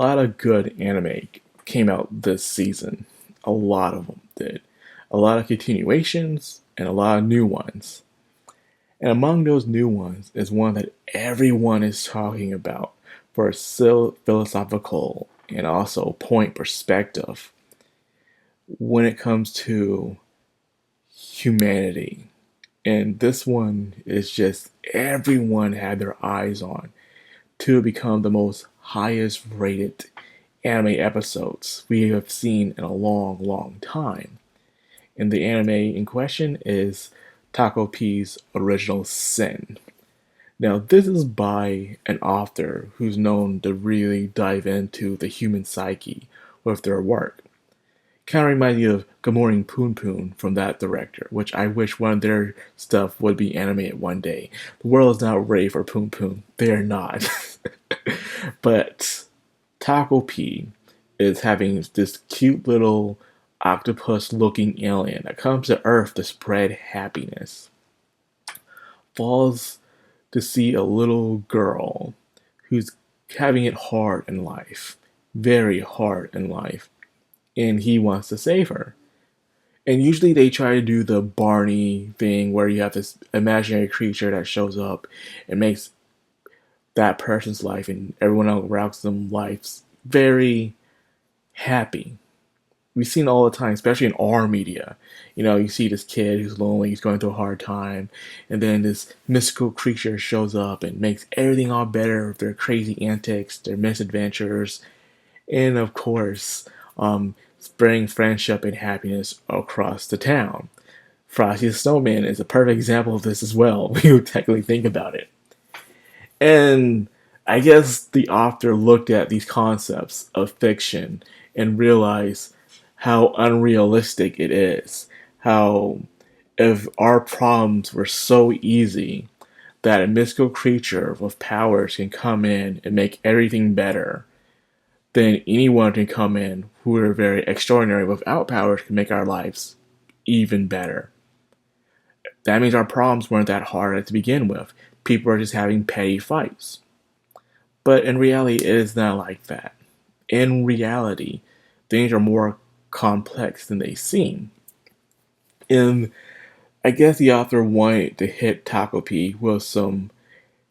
lot of good anime came out this season. A lot of them did. A lot of continuations and a lot of new ones. And among those new ones is one that everyone is talking about for a philosophical and also point perspective when it comes to humanity. And this one is just everyone had their eyes on to become the most highest rated anime episodes we have seen in a long, long time. And the anime in question is Takopi's Original Sin. Now, this is by an author who's known to really dive into the human psyche with their work. Kind of reminds me of Good Morning Poon Poon from that director, which I wish one of their stuff would be animated one day. The world is not ready for Poon Poon. They are not. But Takopi is having this cute little octopus looking alien that comes to Earth to spread happiness. Falls to see a little girl who's having it hard in life. Very hard in life. And he wants to save her. And usually they try to do the Barney thing where you have this imaginary creature that shows up and makes that person's life and everyone else around them lives very happy. We've seen all the time, especially in our media. You know, you see this kid who's lonely, he's going through a hard time, and then this mystical creature shows up and makes everything all better with their crazy antics, their misadventures, and of course, spreading friendship and happiness across the town. Frosty the Snowman is a perfect example of this as well, when you technically think about it. And I guess the author looked at these concepts of fiction and realized how unrealistic it is. How if our problems were so easy that a mystical creature with powers can come in and make everything better, then anyone can come in who are very extraordinary without powers can make our lives even better. That means our problems weren't that hard to begin with. People are just having petty fights. But in reality, it is not like that. In reality, things are more complex than they seem. And I guess the author wanted to hit Takopi with some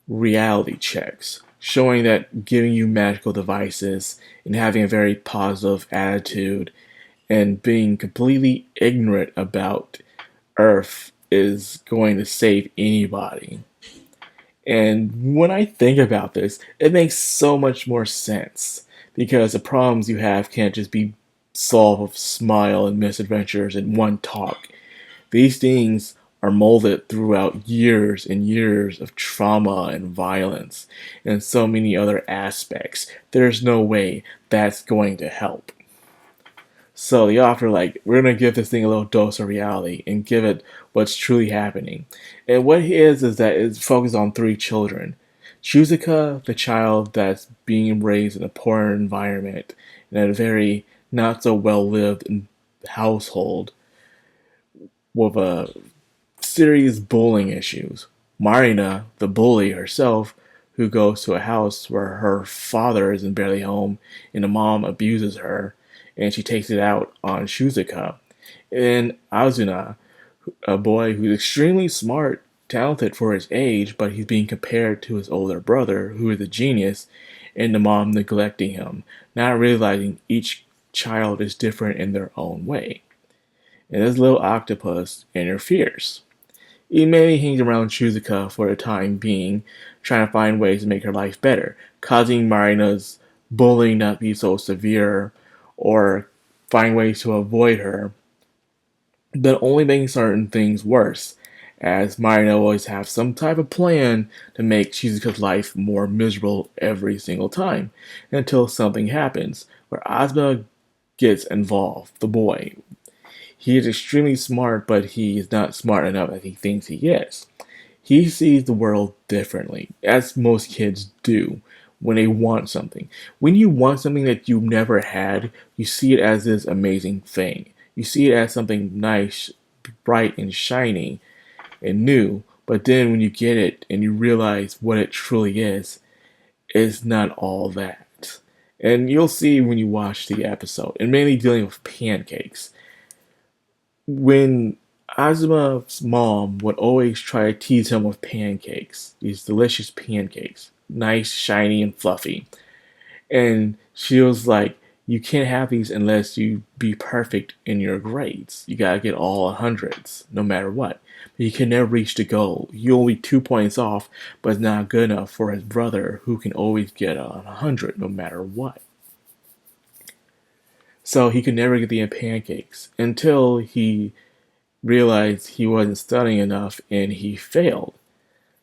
reality checks, showing that giving you magical devices and having a very positive attitude and being completely ignorant about Earth is going to save anybody. And when I think about this, it makes so much more sense because the problems you have can't just be solved with smile and misadventures and one talk. These things are molded throughout years and years of trauma and violence and so many other aspects. There's no way that's going to help. So the author, we're going to give this thing a little dose of reality and give it what's truly happening. And what it is that it's focused on three children. Shuzuka, the child that's being raised in a poor environment, in a very not so well lived household with a serious bullying issues. Marina, the bully herself, who goes to a house where her father isn't barely home and the mom abuses her, and she takes it out on Shuzuka. And Azuna, a boy who's extremely smart, talented for his age, but he's being compared to his older brother, who is a genius, and the mom neglecting him, not realizing each child is different in their own way. And this little octopus interferes. He mainly hangs around Shuzuka for the time being, trying to find ways to make her life better, causing Marina's bullying not be so severe, or find ways to avoid her, but only making certain things worse, as Marina always has some type of plan to make Shizuka's life more miserable every single time, until something happens, where Asuma gets involved, the boy. He is extremely smart, but he is not smart enough as he thinks he is. He sees the world differently, as most kids do when they want something. When you want something that you've never had, you see it as this amazing thing. You see it as something nice, bright, and shiny, and new. But then when you get it and you realize what it truly is, it's not all that. And you'll see when you watch the episode, and mainly dealing with pancakes. When Azuma's mom would always try to tease him with pancakes, these delicious pancakes, nice, shiny, and fluffy. And she was like, you can't have these unless you be perfect in your grades. You gotta get all hundreds, no matter what. But you can never reach the goal. You only 2 points off, but it's not good enough for his brother, who can always get 100 no matter what. So he could never get the pancakes until he realized he wasn't studying enough and he failed.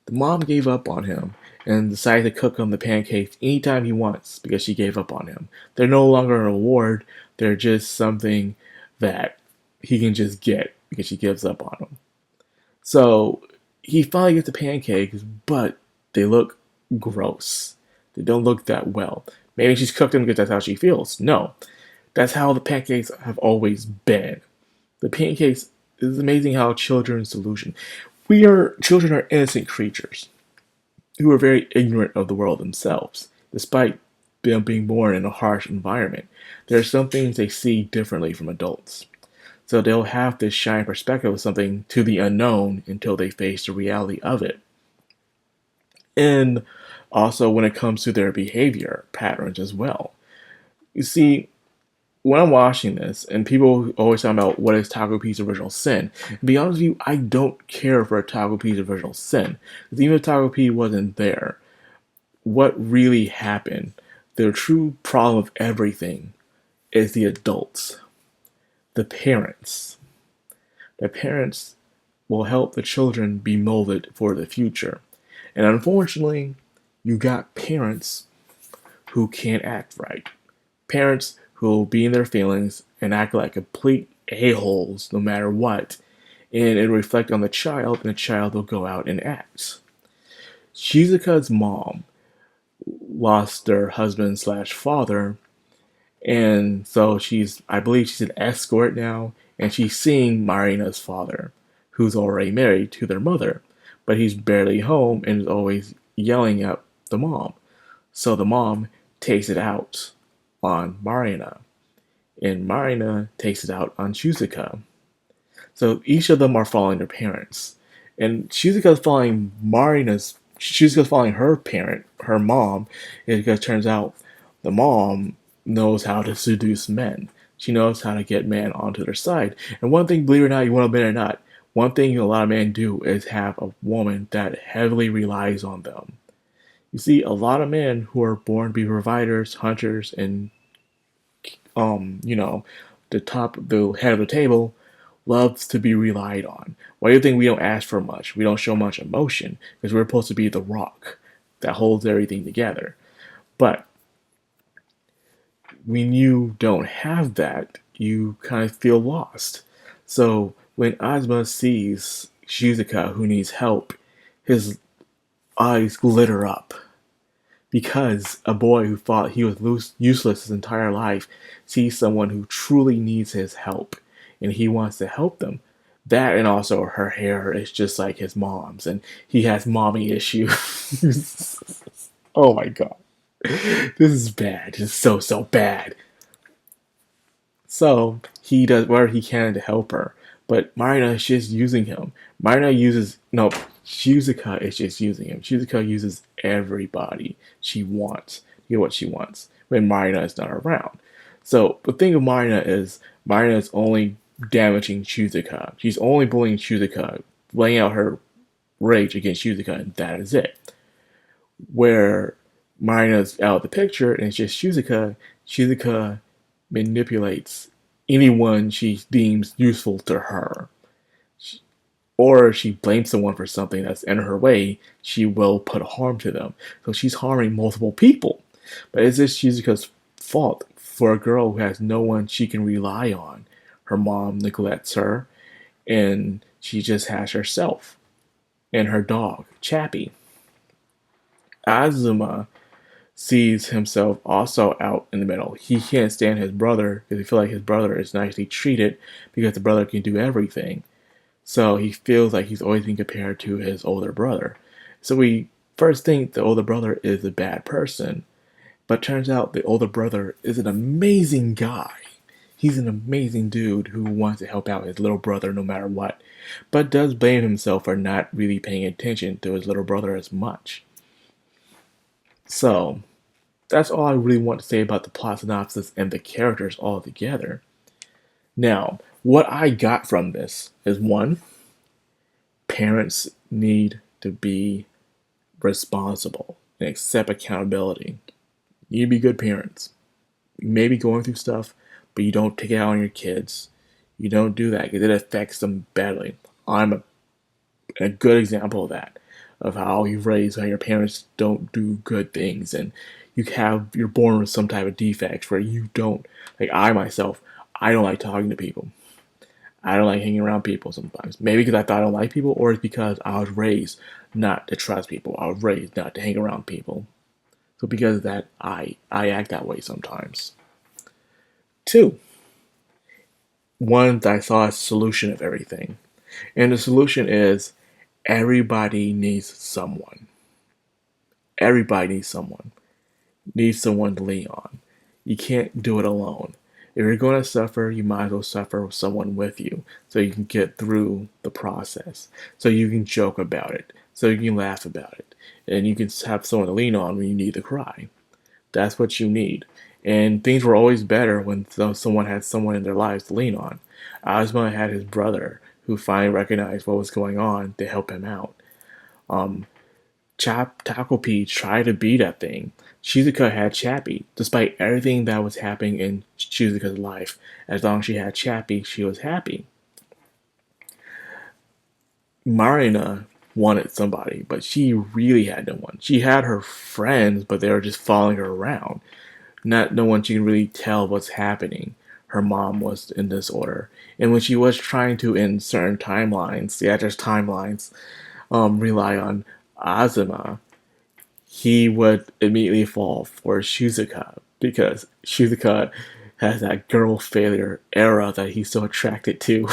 The mom gave up on him and decided to cook him the pancakes anytime he wants because she gave up on him. They're no longer an award, they're just something that he can just get because she gives up on him. So he finally gets the pancakes, but they look gross. They don't look that well. Maybe she's cooked them because that's how she feels. No, that's how the pancakes have always been. The pancakes is amazing how children's solution. Children are innocent creatures who are very ignorant of the world themselves, despite them being born in a harsh environment. There are some things they see differently from adults. So they'll have this shy perspective of something to the unknown until they face the reality of it. And also when it comes to their behavior patterns as well. You see, when I'm watching this, and people always talk about what is Takopi's original sin, to be honest with you, I don't care for Takopi's original sin. Because even if Takopi wasn't there, what really happened, the true problem of everything is the adults, the parents. The parents will help the children be molded for the future. And unfortunately, you got parents who can't act right. Parents who will be in their feelings and act like complete a-holes no matter what. And it'll reflect on the child, and the child will go out and act. Shizuka's mom lost their husband slash father, and so I believe she's an escort now, and she's seeing Marina's father, who's already married to their mother, but he's barely home and is always yelling at the mom. So the mom takes it out on Marina, and Marina takes it out on Shizuka. So each of them are following their parents, and Shizuka's following her parent, her mom, because it turns out the mom knows how to seduce men. She knows how to get men onto their side. And one thing, believe it or not, you want to admit it or not, one thing a lot of men do is have a woman that heavily relies on them. You see, a lot of men who are born to be providers, hunters, and you know, the head of the table, loves to be relied on. Why do you think we don't ask for much? We don't show much emotion because we're supposed to be the rock that holds everything together. But when you don't have that, you kind of feel lost. So when Ozma sees Shizuka who needs help, his eyes glitter up because a boy who thought he was useless his entire life sees someone who truly needs his help and he wants to help them. That and also her hair is just like his mom's, and he has mommy issues. Oh my god. This is bad. This is so bad. So he does whatever he can to help her. But Marina is just using him. Shizuka is just using him. Shizuka uses everybody she wants to get what she wants when Marina is not around. So the thing of Marina is only damaging Shizuka. She's only bullying Shizuka, laying out her rage against Shizuka, and that is it. Where Marina's out of the picture and it's just Shizuka manipulates anyone she deems useful to her. Or she blames someone for something that's in her way, she will put harm to them. So she's harming multiple people. But is this Shizuka's fault for a girl who has no one she can rely on? Her mom neglects her, and she just has herself and her dog, Chappie. Azuma sees himself also out in the middle. He can't stand his brother because he feels like his brother is nicely treated because the brother can do everything. So he feels like he's always being compared to his older brother. So we first think the older brother is a bad person. But turns out the older brother is an amazing guy. He's an amazing dude who wants to help out his little brother no matter what, but does blame himself for not really paying attention to his little brother as much. So, that's all I really want to say about the plot synopsis and the characters altogether. Now, what I got from this is one, parents need to be responsible and accept accountability. You need to be good parents. You may be going through stuff, but you don't take it out on your kids. You don't do that because it affects them badly. I'm a good example of that, of how you raise, how your parents don't do good things, and you're born with some type of defect where you don't, like I myself, I don't like talking to people. I don't like hanging around people sometimes. Maybe because I thought I don't like people, or it's because I was raised not to trust people. I was raised not to hang around people. So because of that, I act that way sometimes. Two, one that I saw a solution of everything. And the solution is everybody needs someone. Everybody needs someone. Needs someone to lean on. You can't do it alone. If you're going to suffer, you might as well suffer with someone with you so you can get through the process. So you can joke about it. So you can laugh about it. And you can have someone to lean on when you need to cry. That's what you need. And things were always better when someone had someone in their lives to lean on. Ozma had his brother who finally recognized what was going on to help him out. Takopi tried to beat that thing. Shizuka had Chappie, despite everything that was happening in Shizuka's life. As long as she had Chappie, she was happy. Marina wanted somebody, but she really had no one. She had her friends, but they were just following her around. Not no one she can really tell what's happening. Her mom was in disorder. And when she was trying to, in certain timelines, yeah, there's timelines, rely on Azuma, he would immediately fall for Shizuka because Shizuka has that girl failure era that he's so attracted to.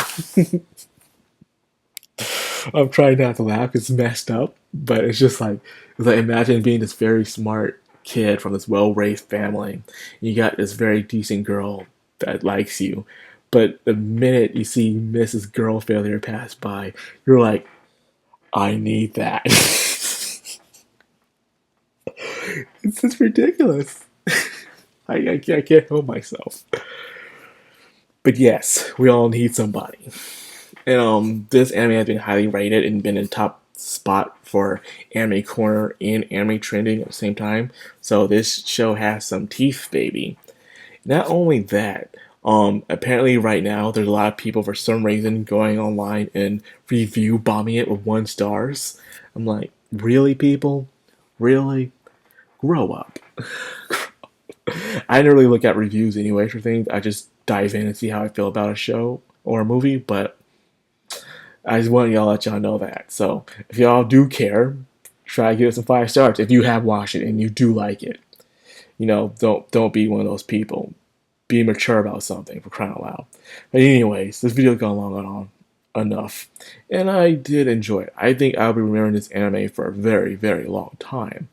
I'm trying not to laugh, it's messed up, but it's like imagine being this very smart kid from this well raised family. And you got this very decent girl that likes you. But the minute you see Mrs. Girl Failure pass by, you're like, I need that. It's just ridiculous. I can't help myself. But yes, we all need somebody. And this anime has been highly rated and been in top spot for Anime Corner and Anime Trending at the same time. So this show has some teeth, baby. Not only that, apparently right now there's a lot of people for some reason going online and review bombing it with 1 stars. I'm like, really, people? Really? Grow up. I don't really look at reviews anyway for things. I just dive in and see how I feel about a show or a movie, but I just want y'all to let y'all know that. So if y'all do care, try to give it some 5 stars if you have watched it and you do like it. Don't be one of those people. Be mature about something, for crying out loud. But anyways, this video's gone long on enough, and I did enjoy it. I think I'll be remembering this anime for a very, very long time.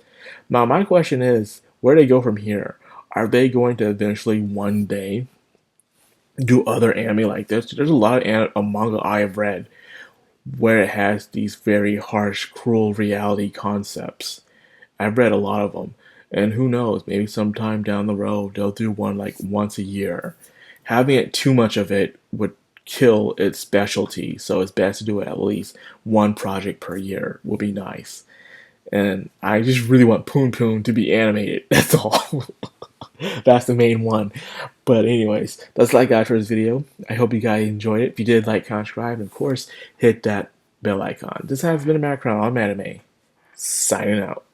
Now, my question is, where do they go from here? Are they going to eventually one day do other anime like this? There's a lot of manga I have read where it has these very harsh, cruel reality concepts. I've read a lot of them. And who knows, maybe sometime down the road they'll do one like once a year. Having it too much of it would kill its specialty, so it's best to do it at least one project per year would be nice. And I just really want Poon Poon to be animated. That's all. That's the main one. But anyways, that's all I got for this video. I hope you guys enjoyed it. If you did, like, comment, subscribe, and of course, hit that bell icon. This has been a Madcrownxox. I'm Anime. Signing out.